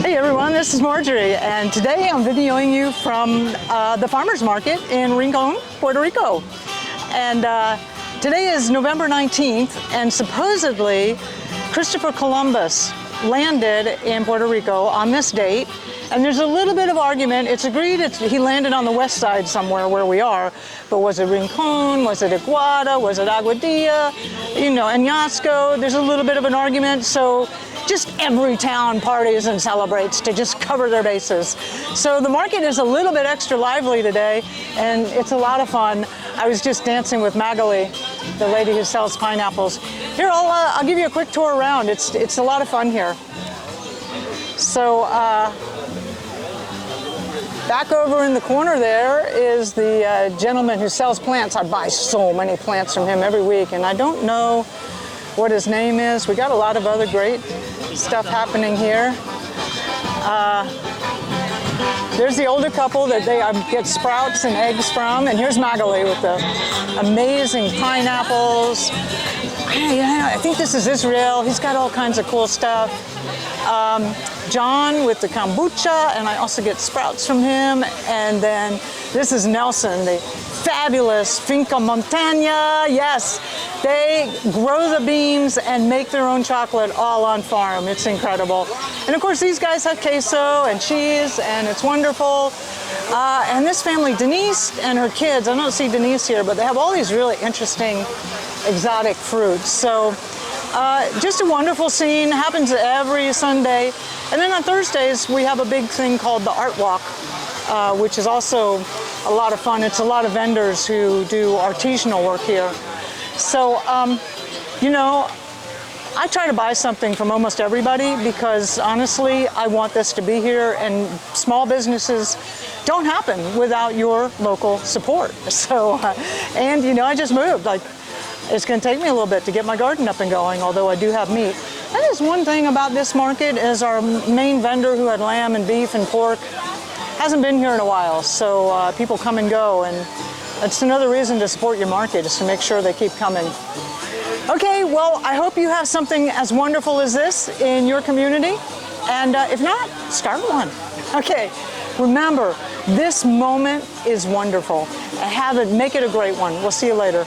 Hey everyone, this is Marjorie, and today I'm videoing you from the farmers market in Rincon, Puerto Rico. And today is November 19th, and supposedly Christopher Colombus landed in Puerto Rico on this date. And there's a little bit of argument. It's agreed he landed on the west side somewhere where we are, but was it Rincon, was it Aguada, was it Aguadilla, Añasco? There's a little bit of an argument, so just every town parties and celebrates to just cover their bases. So the market is a little bit extra lively today, and it's a lot of fun. I was just dancing with Magali, the lady who sells pineapples. Here, I'll give you a quick tour around. It's a lot of fun here. So back over in the corner there is the gentleman who sells plants. I buy so many plants from him every week, and I don't know what his name is. We got a lot of other great stuff happening here. There's the older couple that they get sprouts and eggs from, and here's Magali with the amazing pineapples. I think this is Israel. He's got all kinds of cool stuff. John with the kombucha, and I also get sprouts from him. And then this is Nelson, the fabulous Finca Montana. Yes, they grow the beans and make their own chocolate all on farm. It's incredible. And of course, these guys have queso and cheese, and it's wonderful. And this family, Denise and her kids, I don't see Denise here, but they have all these really interesting exotic fruits. So just a wonderful scene, happens every Sunday. And then on Thursdays, we have a big thing called the Art Walk, which is also a lot of fun. It's a lot of vendors who do artisanal work here. So, I try to buy something from almost everybody because honestly, I want this to be here, and small businesses don't happen without your local support. So, I just moved. It's going to take me a little bit to get my garden up and going, although I do have meat. That is one thing about this market, is our main vendor who had lamb and beef and pork hasn't been here in a while, so people come and go, and that's another reason to support your market, is to make sure they keep coming. Okay, well, I hope you have something as wonderful as this in your community, and if not, start one. Okay, remember, this moment is wonderful. Make it a great one. We'll see you later.